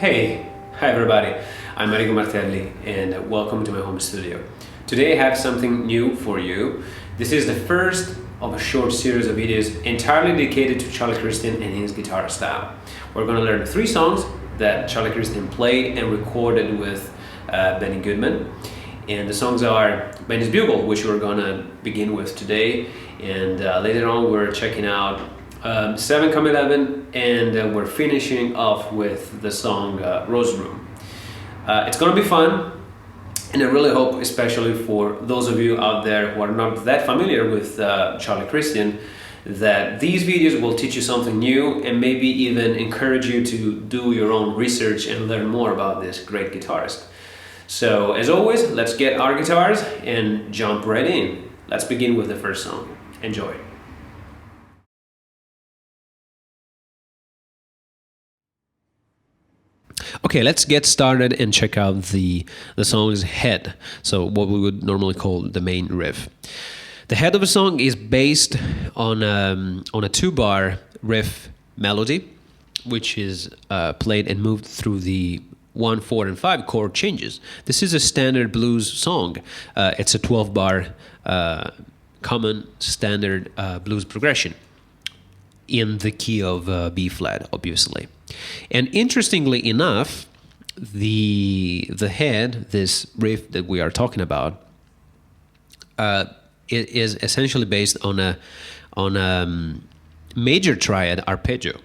Hey, hi everybody, I'm Arrigo Martelli and welcome to my home studio. Today I have something new for you. This is the first of a short series of videos entirely dedicated to Charlie Christian and his guitar style. We're going to learn 3 songs that Charlie Christian played and recorded with Benny Goodman. And the songs are Benny's Bugle, which we're going to begin with today, and later on we're checking out 7 Come 11, and we're finishing off with the song Rose Room. It's gonna be fun, and I really hope, especially for those of you out there who are not that familiar with Charlie Christian, that these videos will teach you something new and maybe even encourage you to do your own research and learn more about this great guitarist. So as always, let's get our guitars and jump right in. Let's begin with the first song. Enjoy. Okay, let's get started and check out the song's head. So what we would normally call the main riff. The head of the song is based on a 2-bar riff melody, which is played and moved through the 1, 4, and 5 chord changes. This is a standard blues song. It's a 12-bar common standard blues progression in the key of B flat, obviously. And interestingly enough, the head, this riff that we are talking about, it is essentially based on a major triad arpeggio.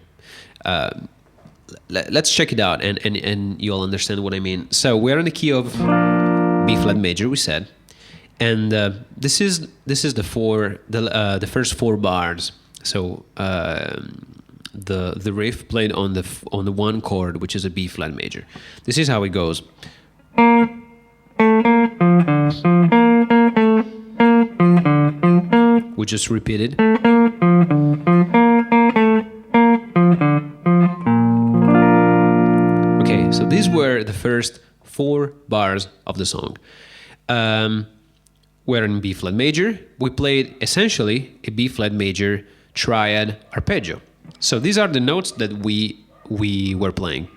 Let's check it out, and you'll understand what I mean. So we're in the key of B flat major, we said, and this is the first 4 bars. So the riff played on the 1 chord, which is a B flat major. This is how it goes. We just repeated. Okay, so these were the first 4 bars of the song. We're in B flat major. We played essentially a B flat major triad arpeggio. So these are the notes that we were playing.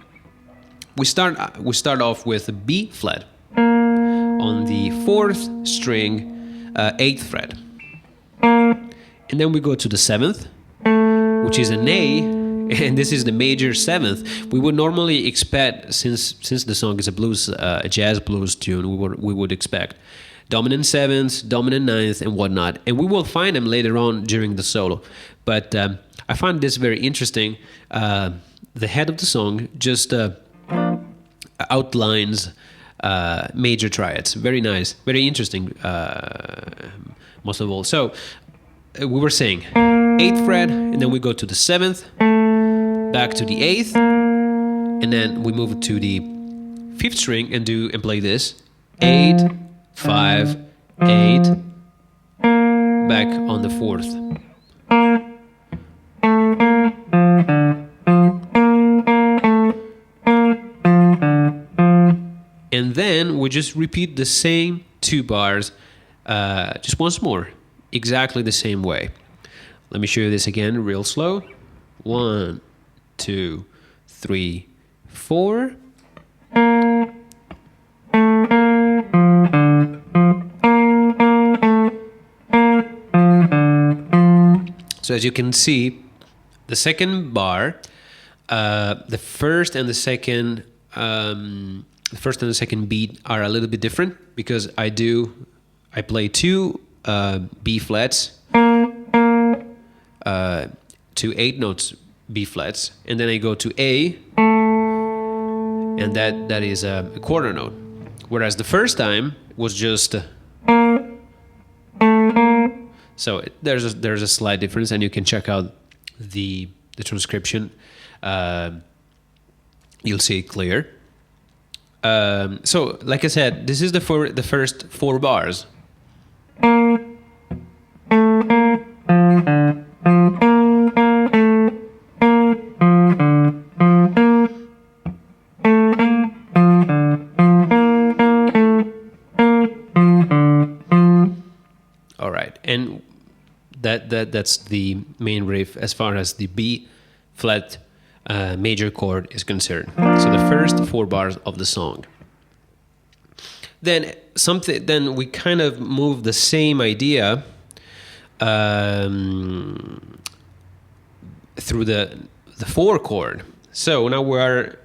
We start off with B flat on the 4th string, 8th fret, and then we go to the 7th, which is an A, and this is the major 7th. We would normally expect, since the song is a jazz blues tune, we would expect dominant 7th, dominant 9th, and whatnot, and we will find them later on during the solo. But I find this very interesting. The head of the song just outlines major triads. Very nice, very interesting, most of all. So we were saying 8th fret, and then we go to the 7th, back to the 8th, and then we move to the 5th string and play this 8, 5, 8, back on the 4th. And then we just repeat the same 2 bars just once more, exactly the same way. Let me show you this again real slow. 1, 2, 3, 4. So as you can see, the second bar, the first and the second beat are a little bit different, because I play 2 B flats, 2 8 notes B flats, and then I go to A, and that is a quarter note. Whereas the first time was just So there's a slight difference, and you can check out the transcription. You'll see it clear. So, like I said, this is the first 4 bars. All right, and that's the main riff as far as the B flat major chord is concerned. So the first 4 bars of the song. Then we kind of move the same idea through the 4 chord. So now we are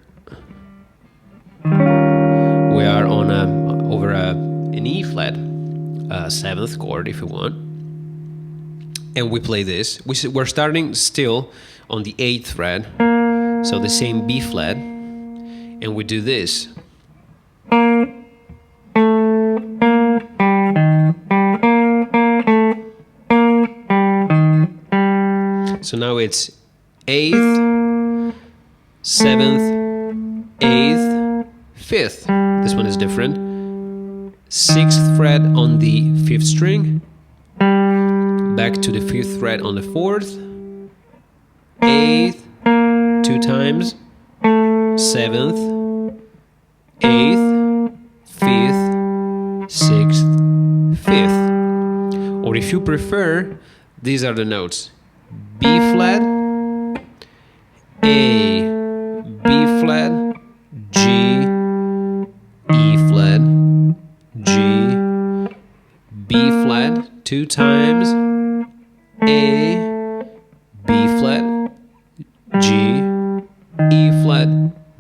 on over an E flat 7th chord, if you want, and we play this. We're starting still on the 8th fret, so the same B flat, and we do this. So now it's 8th, 7th, 8th, 5th. This one is different. 6th fret on the 5th string, back to the 5th fret on the 4th, 8th, 2 times, 7th, 8th, 5th, 6th, 5th. Or if you prefer, these are the notes: B flat, A, B flat, G, E flat, G, B flat 2 times, A, B flat, G, E flat,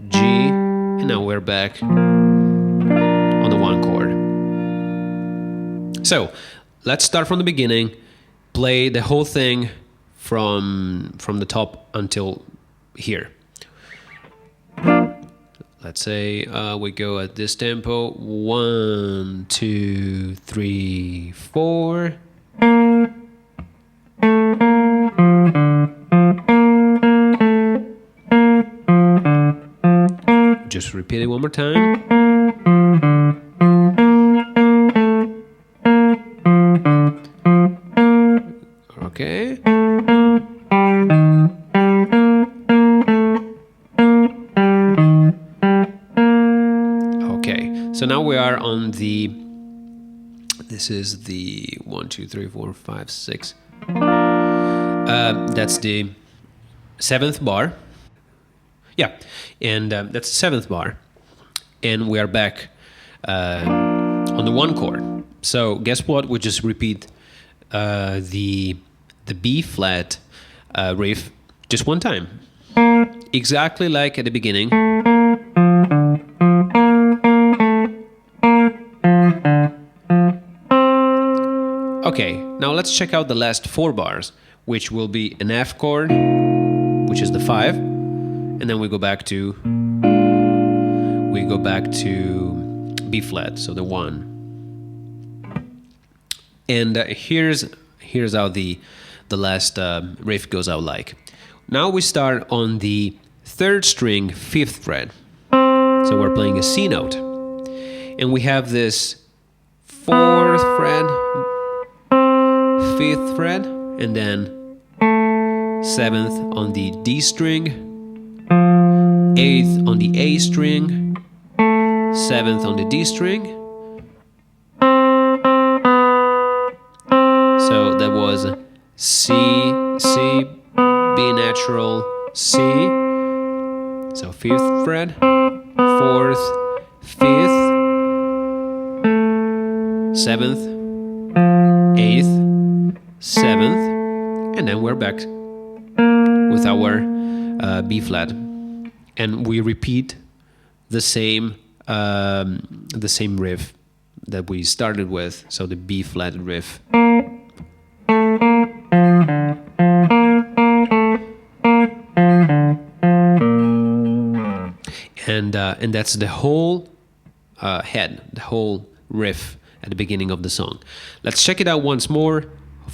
G, and now we're back on the 1 chord. So let's start from the beginning, play the whole thing from the top until here. Let's say we go at this tempo: 1, 2, 3, 4. Just repeat it one more time. Okay. So now we are on this is the 1, 2, 3, 4, 5, 6. That's the 7th bar. Yeah, and that's the 7th bar. And we are back on the 1 chord. So guess what? We just repeat the B flat riff just one time. Exactly like at the beginning. Okay, now let's check out the last 4 bars, which will be an F chord, which is the 5, and then we go back to B flat, so the 1. And here's how the last riff goes out like. Now we start on the 3rd string, 5th fret. So we're playing a C note, and we have this 4th fret, 5th fret, and then 7th on the D string, 8th on the A string, 7th on the D string. So that was C, C, B natural, C. So 5th fret, 4th, 5th, 7th, 8th, 7th, and then we're back with our B flat, and we repeat the same riff that we started with. So the B flat riff. And that's the whole the whole riff at the beginning of the song. Let's check it out once more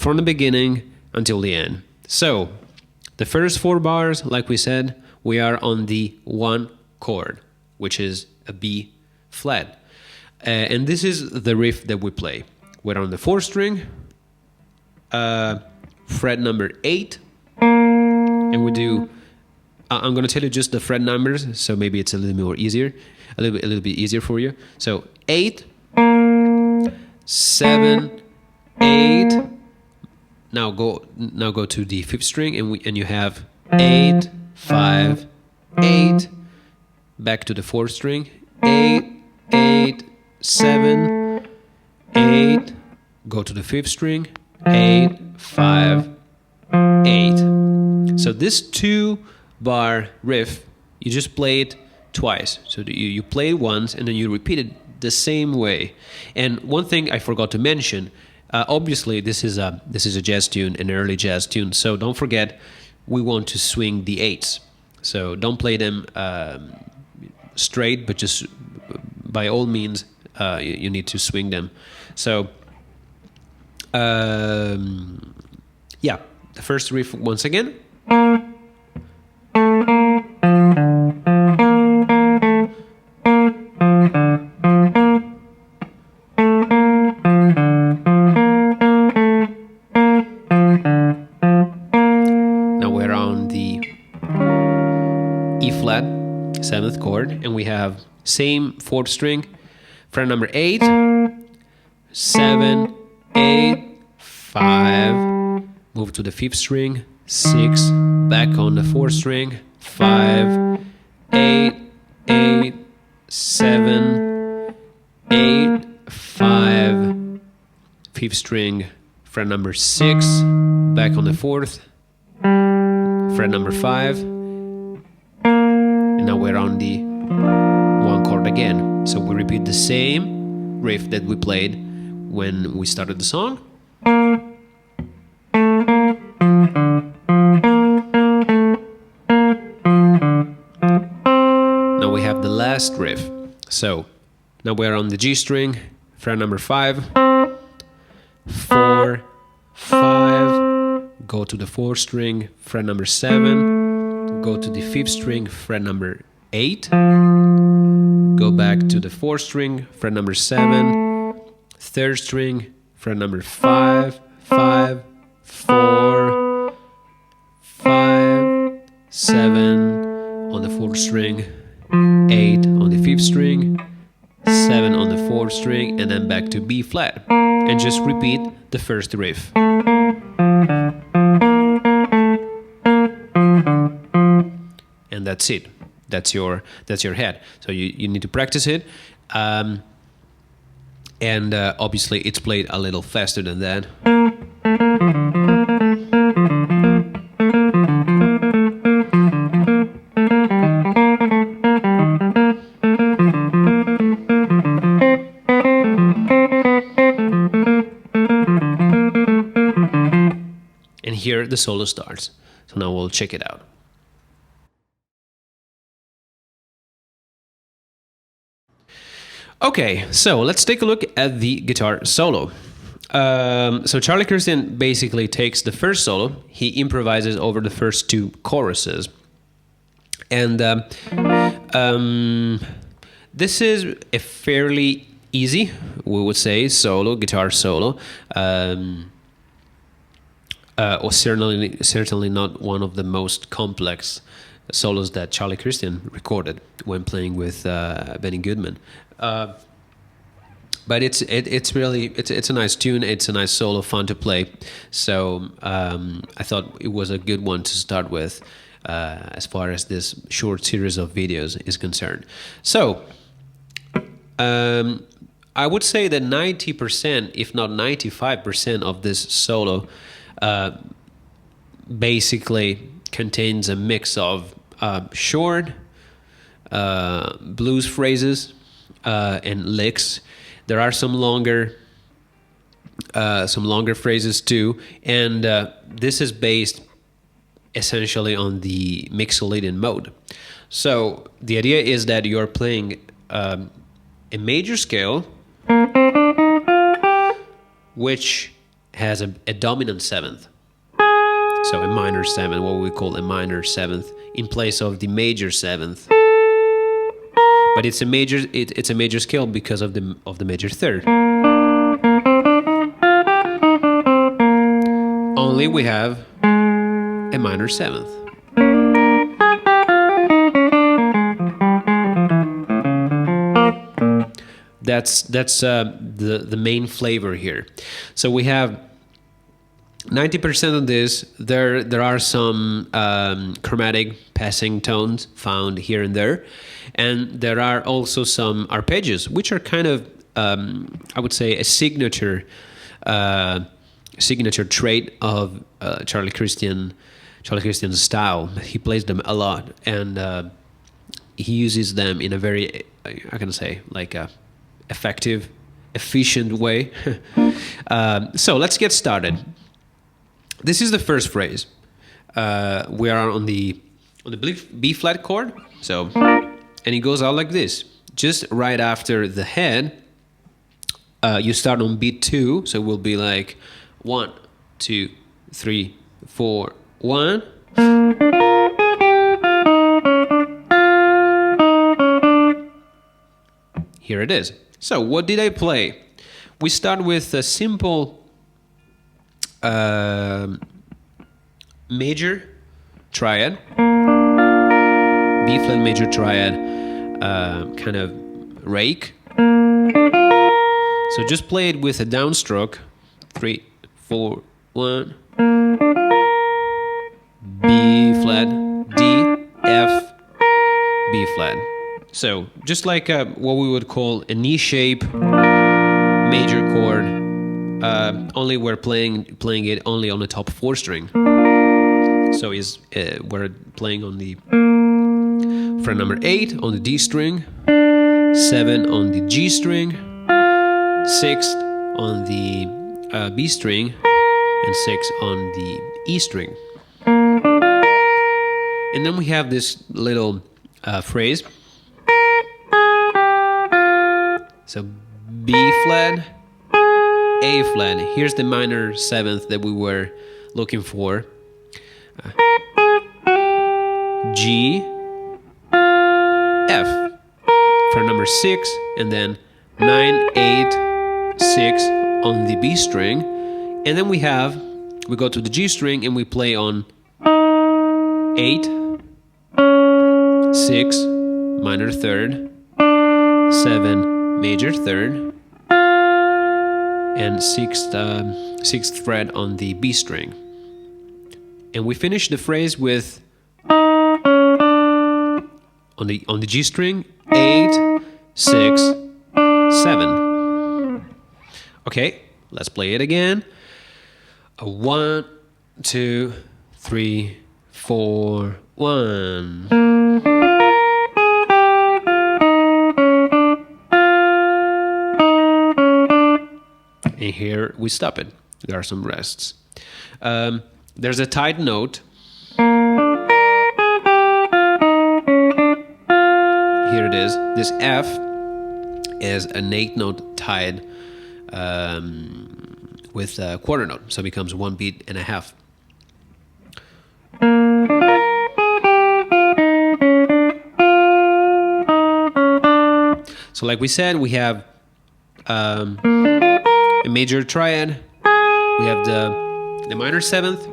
from the beginning until the end. So the first 4 bars, like we said, we are on the 1 chord, which is a B flat. And this is the riff that we play. We're on the 4th string, fret number 8, and we do, I'm going to tell you just the fret numbers, so maybe it's a little bit more easier, a little bit easier for you. So 8, 7, 8. Now go to the 5th string, and you have 8, 5, 8. Back to the 4th string, 8, 8, 7, 8. Go to the 5th string, 8, 5, 8. So this 2-bar riff, you just play it twice. So you play it once and then you repeat it the same way. And one thing I forgot to mention, obviously this is a jazz tune, an early jazz tune. So don't forget, we want to swing the 8s. So don't play them straight, but just by all means, you need to swing them. So yeah, the first riff once again. Now we're on the E flat, 7th chord, and we have same 4th string, fret number 8, 7, 8, 5, move to the 5th string, 6, back on the 4th string, 5, 8, 8, 7, 8, 5, 5th string, fret number 6, back on the 4th, fret number 5, and now we're on the 1 chord again. So we repeat the same riff that we played when we started the song. Now we have the last riff. So now we're on the G string, fret number 5, 4, 5, go to the 4th string, fret number 7, go to the 5th string, fret number 8, go back to the 4th string, fret number 7, 3rd string, fret number 5, 5, 4, 5, 7 on the 4th string, 8 on the 5th string, 7 on the 4th string, and then back to B flat, and just repeat the first riff. And that's it. That's your head. So you need to practice it, and obviously it's played a little faster than that. And here the solo starts. So now we'll check it out. Okay, so let's take a look at the guitar solo. So Charlie Christian basically takes the first solo, he improvises over the first 2 choruses. And this is a fairly easy, we would say, guitar solo. Or certainly not one of the most complex solos that Charlie Christian recorded when playing with Benny Goodman. But it's a nice tune. It's a nice solo, fun to play. So I thought it was a good one to start with as far as this short series of videos is concerned. So I would say that 90%, if not 95% of this solo basically contains a mix of short blues phrases and licks. There are some longer phrases too, and this is based essentially on the mixolydian mode. So the idea is that you're playing a major scale, which has a dominant seventh. So a minor seventh, what we call a minor seventh, in place of the major seventh. But it's a major scale because of the major third. Only we have a minor seventh. That's the main flavor here. So we have 90% of this. There are some chromatic passing tones found here and there, and there are also some arpeggios, which are kind of I would say a signature trait of Charlie Christian's style. He plays them a lot, and he uses them in a very, I can say, like a effective, efficient way. So let's get started. This is the first phrase. We are on the B flat chord. So, and it goes out like this. Just right after the head, you start on beat 2. So it will be like 1, 2, 3, 4, 1. Here it is. So what did I play? We start with a simple major triad, B flat major triad, kind of rake. So just play it with a downstroke. 3, 4, 1. B flat, D, F, B flat. So just like what we would call an E shape major chord, only we're playing it only on the top 4 string. So we're playing on the fret number 8 on the D string, 7 on the G string, 6 on the B string, and 6 on the E string. And then we have this little phrase. So B flat, A flat. Here's the minor seventh that we were looking for. G, F, for number 6, and then 9, 8, 6 on the B string. And then we go to the G string and we play on 8, 6, minor third, 7, major third, and 6th fret on the B string. And we finish the phrase with on the G string 8, 6, 7. Okay, let's play it again. 1, 2, 3, 4, 1. And here we stop it. There are some rests. There's a tied note. Here it is. This F is an 8th note tied with a quarter note, so it becomes 1 beat and a half. So like we said, we have a major triad, we have the minor 7th,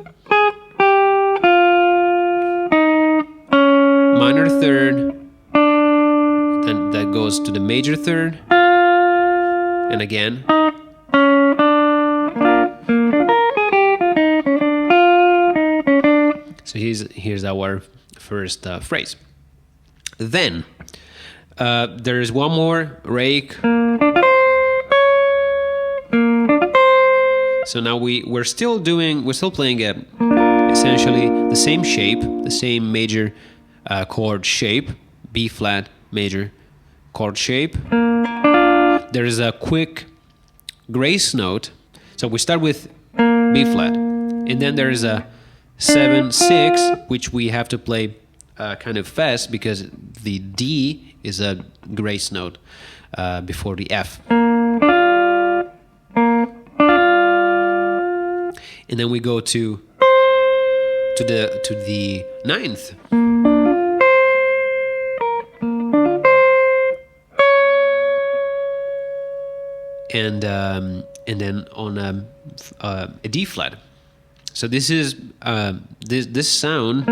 minor 3rd, then that goes to the major 3rd, and again. So here's our first phrase. Then there is one more rake. So now we're still playing essentially the same shape, the same major chord shape, B flat major chord shape. There is a quick grace note. So we start with B flat, and then there is a 7/6, which we have to play kind of fast because the D is a grace note and then we go to the ninth. And then on a D flat. So this is this sound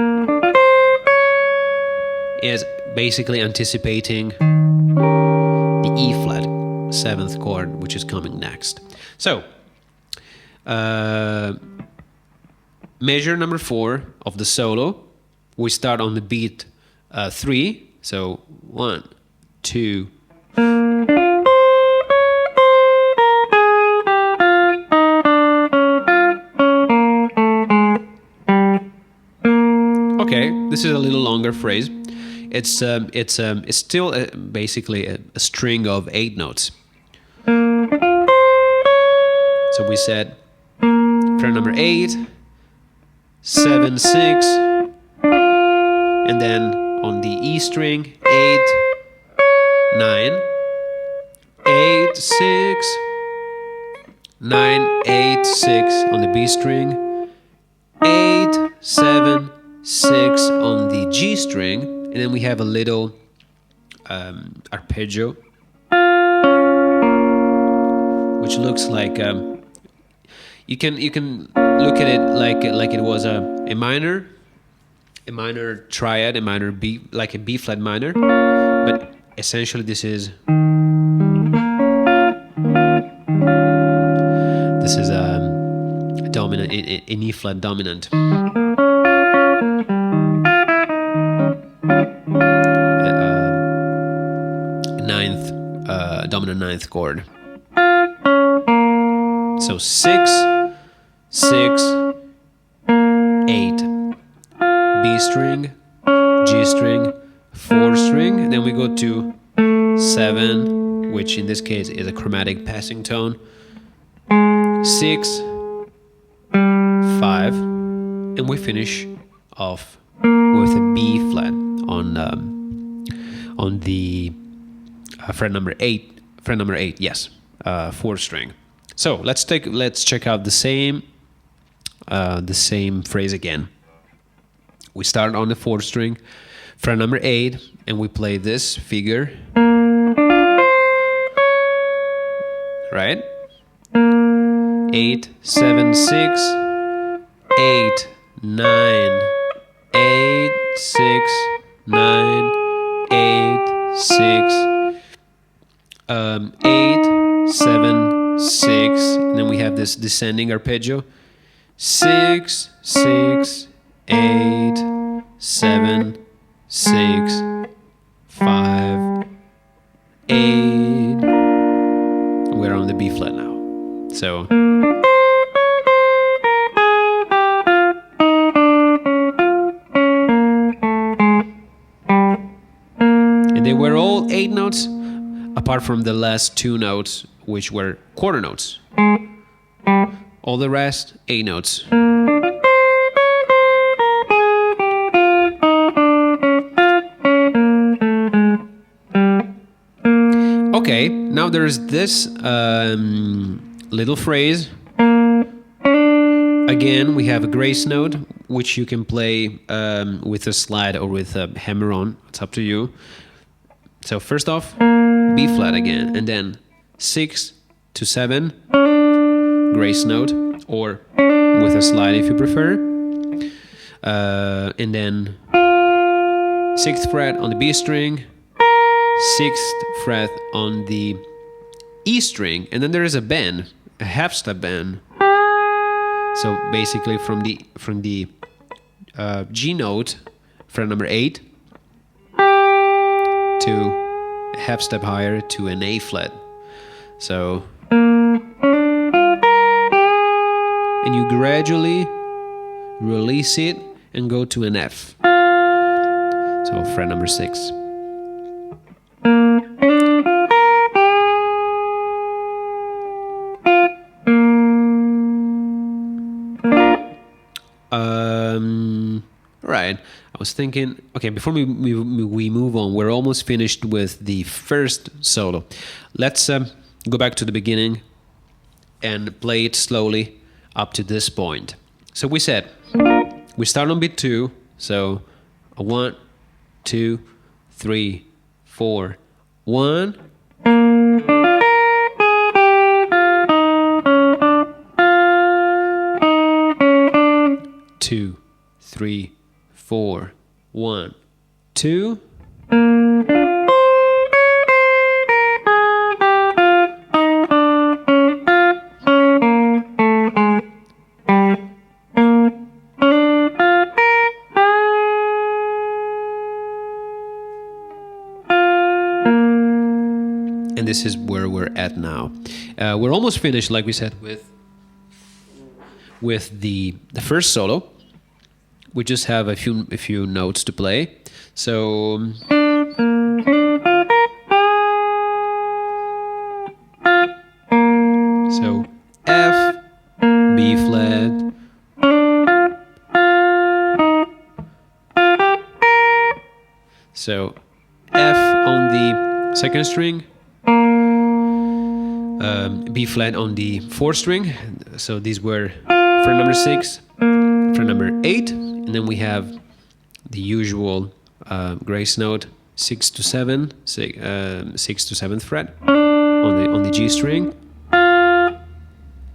is basically anticipating the E flat 7th chord, which is coming next. So measure number 4 of the solo. We start on the beat 3. So 1, 2. Okay, this is a little longer phrase. It's still basically a string of 8 notes. So we said fret number 8, 7, 6, and then on the E string 8, 9, 8, 6, 9, 8, 6 on the B string, 8, 7, 6 on the G string, and then we have a little arpeggio, which looks like you can look at it like it was a minor triad, a minor B, like a B flat minor, but essentially this is a dominant, an E flat dominant. Dominant 9th chord. So 6, 6, 8. B string, G string, 4 string. And then we go to 7, which in this case is a chromatic passing tone. 6, 5, and we finish off with a B flat on the fret number 8. Fret number 8, yes, 4th string. So let's check out the same phrase again. We start on the 4th string, fret number 8, and we play this figure, right? 8, 7, 6, 8, 9, 8, 6, 9, 8, 6. 8, 7, 6, and then we have this descending arpeggio. 6, 6, 8, 7, 6, 5, 8. We're on the B flat now. So and they were all 8 notes, apart from the last 2 notes, which were quarter notes. All the rest, 8 notes. Okay, now there's this little phrase. Again, we have a grace note, which you can play with a slide or with a hammer on. It's up to you. So first off, B flat again, and then 6 to 7, grace note, or with a slide if you prefer. And then 6th fret on the B string, 6th fret on the E string, and then there is a bend, a half step bend. So basically from the G note, fret number 8, to a half step higher to an A flat. So, and you gradually release it and go to an F. So fret number 6. Right. I was thinking, okay, before we move on, we're almost finished with the first solo. Let's go back to the beginning and play it slowly. up to this point. So we said we start on beat 2. So a 1, 2, 3, 4, 1. 2, 3, 4, 1, 2. And this is where we're at now. We're almost finished, like we said, with the first solo. We just have a few notes to play. So F, B flat, so F on the second string, B flat on the fourth string. So these were fret number 6, fret number 8, and then we have the usual grace note 6 to 7, 6 to 7th fret on the G string.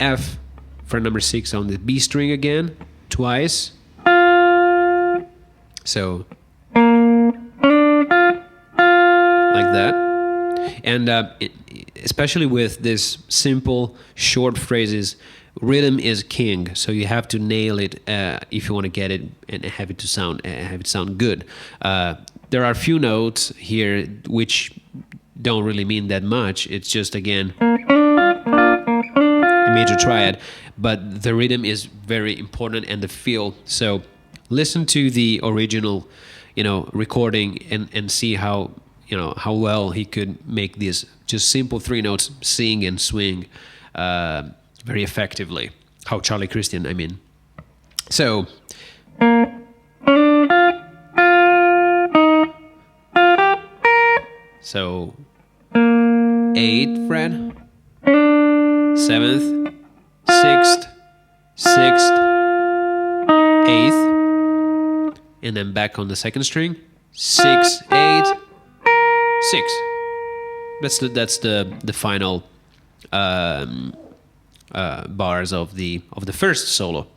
F, fret number 6 on the B string again, twice. So like that. And especially with this simple short phrases, rhythm is king. So you have to nail it if you want to get it and have it sound good. There are a few notes here which don't really mean that much. It's just, again, a major triad, but the rhythm is very important and the feel. So listen to the original, recording and see how well he could make these just simple 3 notes sing and swing very effectively. How Charlie Christian, I mean. So So 8th fret, 7th, 6th, 6th, 8th, and then back on the second string, 6, 8, 6. That's the final bars of the first solo.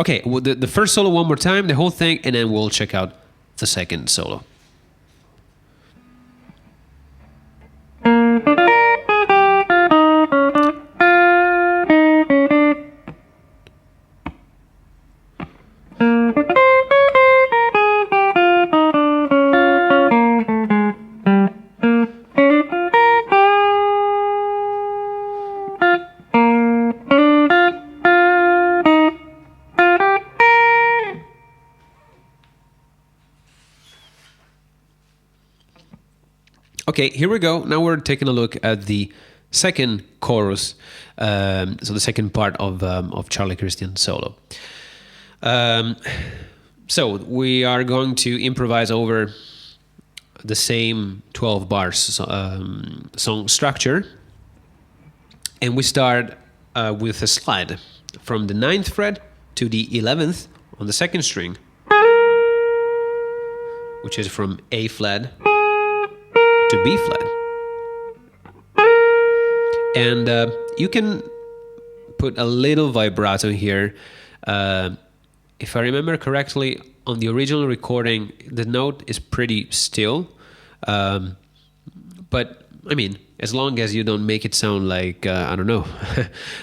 Okay, well, the first solo one more time, the whole thing, and then we'll check out the second solo. Okay, here we go. Now we're taking a look at the second chorus, so the second part of Charlie Christian solo. So we are going to improvise over the same 12 bars song structure, and we start with a slide from the 9th fret to the 11th on the second string, which is from A flat to B flat. And you can put a little vibrato here. If I remember correctly, on the original recording, the note is pretty still. But, I mean, as long as you don't make it sound like, I don't know,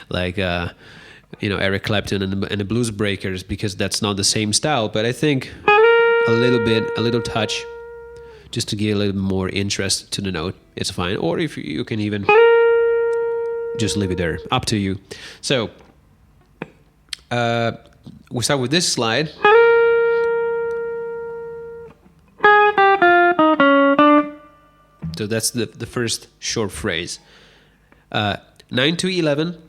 like, Eric Clapton and the Blues Breakers, because that's not the same style. But I think a little touch, just to give a little more interest to the note, it's fine. Or if you can even just leave it there, up to you. So we start with this slide. So that's the first short phrase. 9 to 11,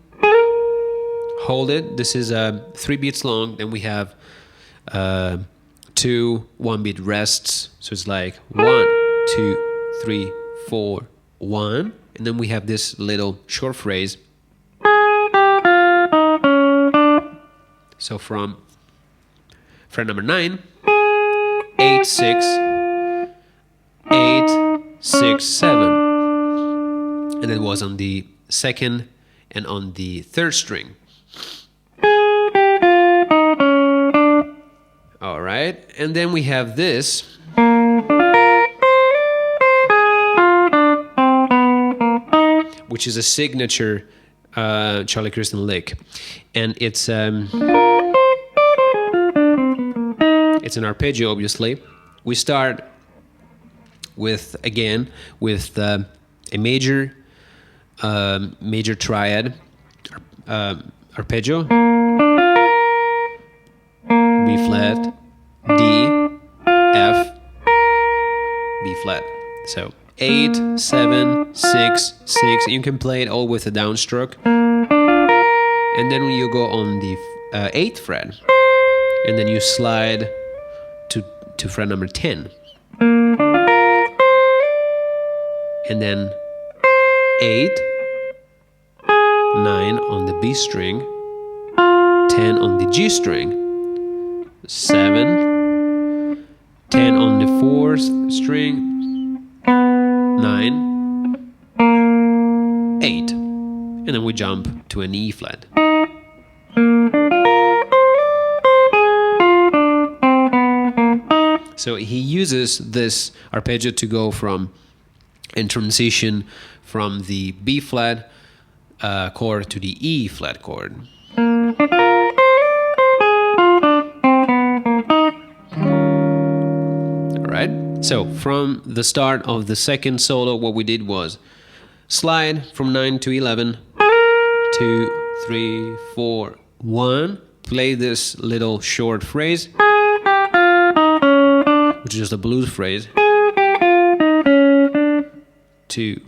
hold it. This is 3 beats long. Then we have 2 1-beat rests. So it's like 1, 2, 3, 4, 1. And then we have this little short phrase. So from fret number 9, 8, 6, 8, 6, 7. And it was on the second and on the third string. All right, and then we have this. Which is a signature Charlie Christian lick. And it's an arpeggio, obviously. We start with, again, with a major triad arpeggio, B flat, D, F, B flat. So 8, 7, 6, 6. You can play it all with a downstroke. And then when you go on the 8th fret, and then you slide to fret number 10. And then 8, 9 on the B string, 10 on the G string, 7, 10 on the 4th string, 9, 8. And then we jump to an E flat. So he uses this arpeggio to go from, in transition from the B flat chord to the E flat chord. All right. So from the start of the second solo, what we did was slide from 9 to 11, 2, 3, 4, 1. Play this little short phrase, which is just a blues phrase. 2.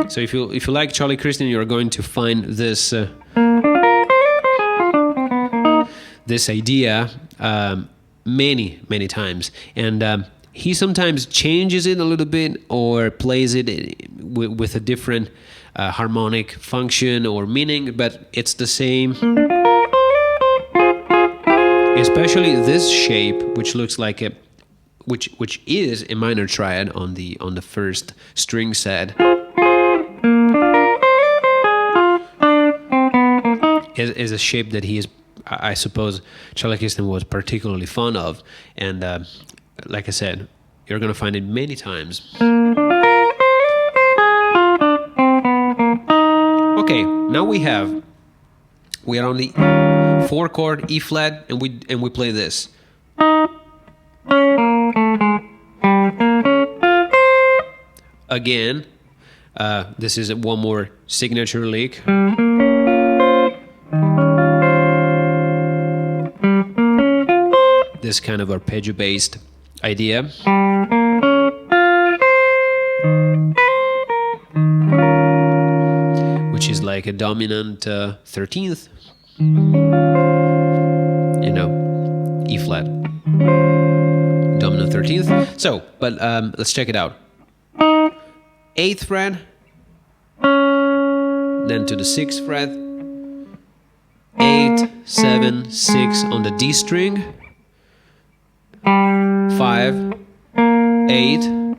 So if you like Charlie Christian, you're going to find this this idea many times, and he sometimes changes it a little bit or plays it with a different harmonic function or meaning, but it's the same. Especially this shape, which looks like a which is a minor triad on the first string set, is a shape that he is, I suppose, Charlie Christian was particularly fond of, and like I said, you're gonna find it many times. Okay, now we are on the 4 chord E flat, and we play this. Again, this is one more signature lick. This kind of arpeggio-based idea. Which is like a dominant 13th. You know, E flat. Dominant 13th. So, but let's check it out. 8th fret, then to the 6th fret, 8, 7, 6 on the D string, 5, 8,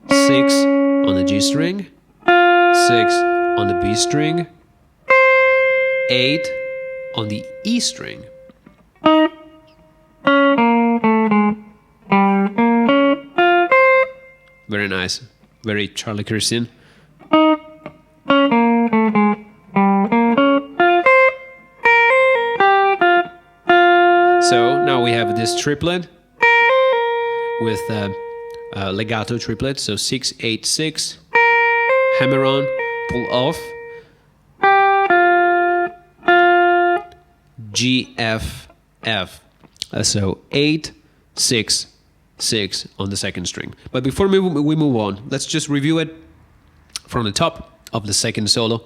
6 on the G string, 6 on the B string, 8 on the E string. Very nice. Very Charlie Christian. So now we have this triplet with legato triplet. So 6, 8, 6, hammer on, pull off, G, F, F. So 8, 6, 6 on the second string. But before we move on, let's just review it from the top of the second solo,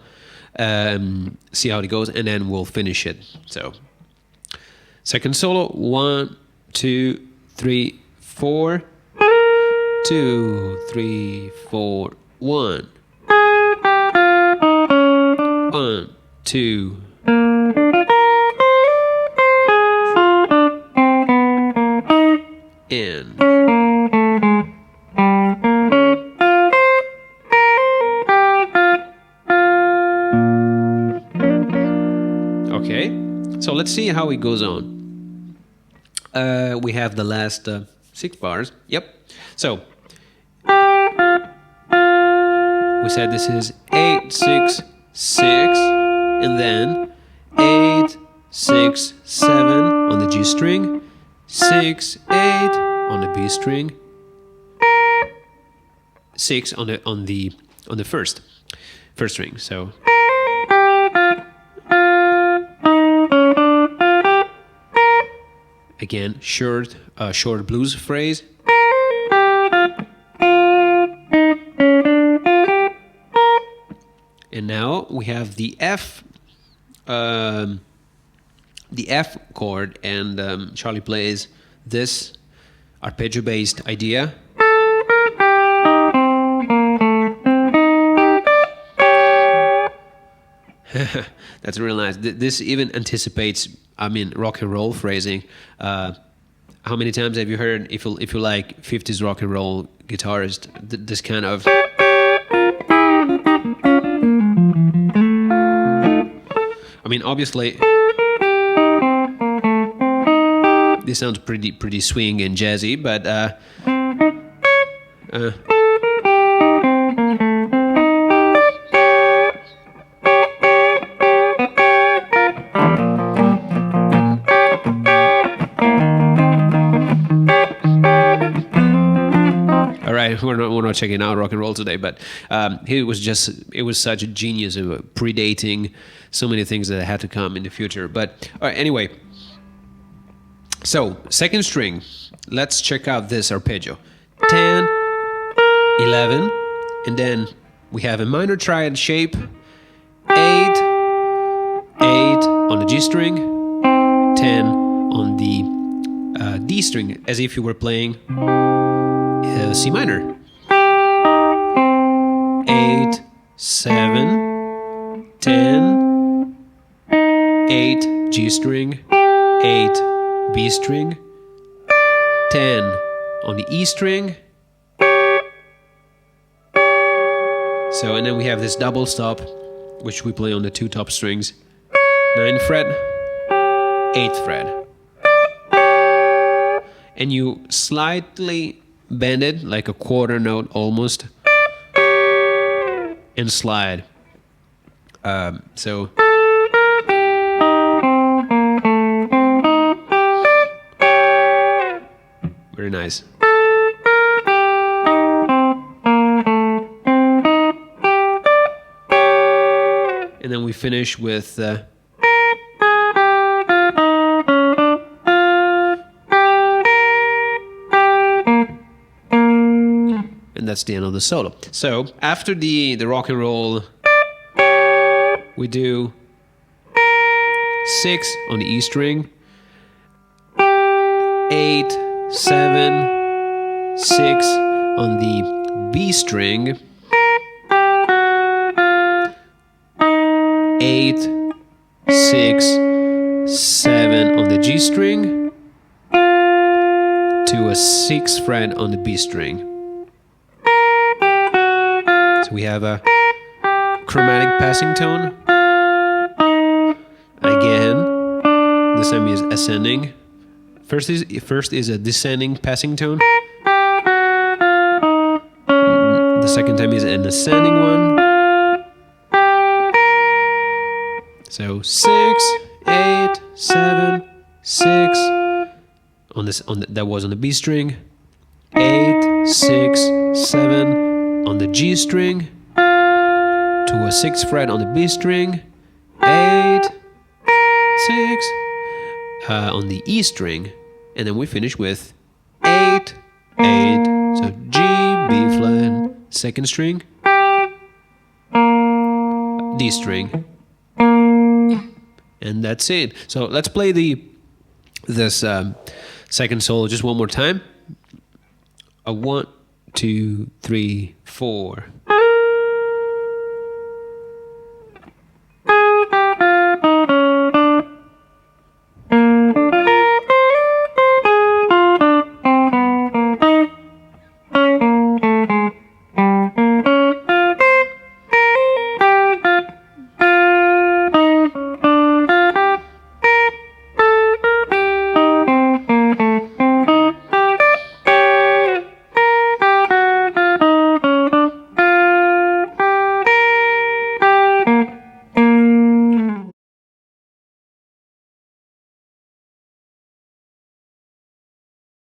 see how it goes, and then we'll finish it. So second solo, 1, 2, 3, 4, 2, 3, 4, 1. 1, 2. In. Okay, so let's see how it goes on. We have the last 6 bars. Yep. So we said this is 8, 6, 6, and then 8, 6, 7 on the G string, 6, 8 on the B string, 6 on the first string. So again, short blues phrase. And now we have the F chord, and Charlie plays this arpeggio-based idea. That's real nice. This even anticipates, rock and roll phrasing. How many times have you heard, if you like 50s rock and roll guitarist, this kind of... obviously, this sounds pretty swing and jazzy, but all right, we're not checking out rock and roll today, but it was such a genius of predating so many things that had to come in the future. But all right, anyway, so second string, let's check out this arpeggio. 10, 11, and then we have a minor triad shape, 8, 8 on the G string, 10 on the D string, as if you were playing C minor. 8, 7, 10, 8 G string, 8 B string, 10 on the E string. So, and then we have this double stop, which we play on the 2 top strings, 9th fret, 8th fret. And you slightly bend it, like a quarter note almost, and slide. So very nice. And then we finish with and that's the end of the solo. So after the rock and roll, we do 6 on the E string, 8, 7, 6 on the B string, 8, 6, 7 on the G string, to a 6th fret on the B string. So we have a chromatic passing tone. Again, this time is ascending. First is a descending passing tone. The second time is an ascending one. So 6, 8, 7, 6 that was on the B string. 8, 6, 7 on the G string, to a 6th fret on the B string, 8, 6 on the E string, and then we finish with 8, 8, so G, B flat, 2nd string, D string, and that's it. So let's play this second solo just one more time. 1, 2, 3, 4.